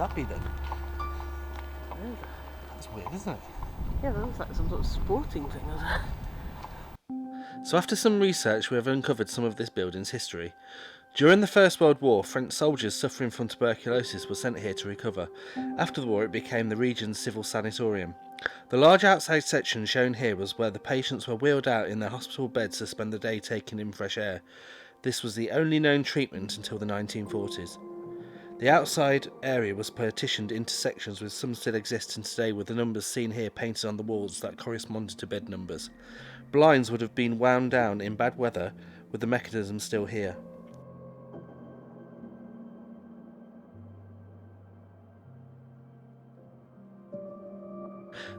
that be then? That's weird, isn't it? Yeah, that looks like some sort of sporting thing, doesn't it? So after some research, we have uncovered some of this building's history. During the First World War, French soldiers suffering from tuberculosis were sent here to recover. After the war, it became the region's civil sanatorium. The large outside section shown here was where the patients were wheeled out in their hospital beds to spend the day taking in fresh air. This was the only known treatment until the 1940s. The outside area was partitioned into sections, with some still existing today, with the numbers seen here painted on the walls that corresponded to bed numbers. Blinds would have been wound down in bad weather, with the mechanism still here.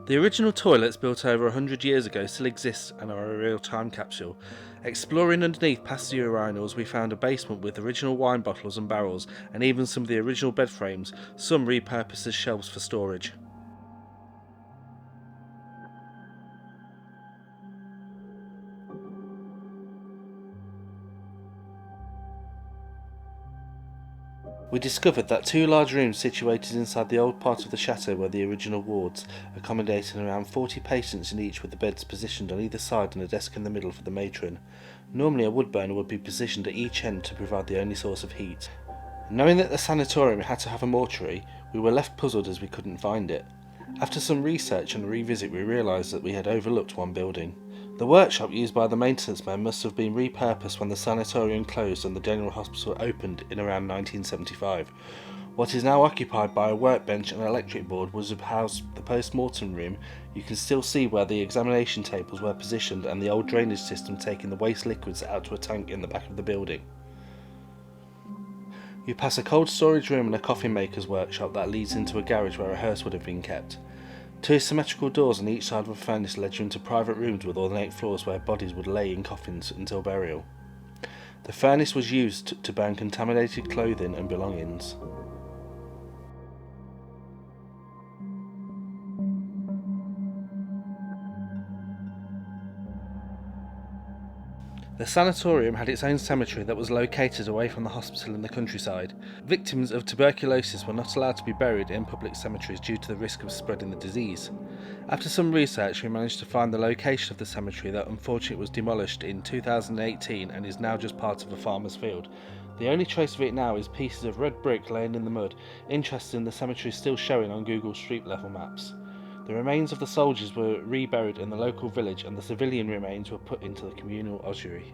The original toilets, built over 100 years ago, still exist and are a real time capsule. Exploring underneath past the urinals, we found a basement with original wine bottles and barrels, and even some of the original bed frames, some repurposed as shelves for storage. We discovered that two large rooms situated inside the old part of the chateau were the original wards, accommodating around 40 patients in each, with the beds positioned on either side and a desk in the middle for the matron. Normally a wood burner would be positioned at each end to provide the only source of heat. Knowing that the sanatorium had to have a mortuary, we were left puzzled as we couldn't find it. After some research and a revisit, we realised that we had overlooked one building. The workshop used by the maintenance men must have been repurposed when the sanatorium closed and the general hospital opened in around 1975. What is now occupied by a workbench and electric board was housed the post-mortem room. You can still see where the examination tables were positioned and the old drainage system taking the waste liquids out to a tank in the back of the building. You pass a cold storage room and a coffin maker's workshop that leads into a garage where a hearse would have been kept. Two symmetrical doors on each side of a furnace led you into private rooms with ornate floors where bodies would lay in coffins until burial. The furnace was used to burn contaminated clothing and belongings. The sanatorium had its own cemetery that was located away from the hospital in the countryside. Victims of tuberculosis were not allowed to be buried in public cemeteries due to the risk of spreading the disease. After some research, we managed to find the location of the cemetery that unfortunately was demolished in 2018 and is now just part of a farmer's field. The only trace of it now is pieces of red brick laying in the mud. Interesting, the cemetery is still showing on Google Street Level maps. The remains of the soldiers were reburied in the local village and the civilian remains were put into the communal ossuary.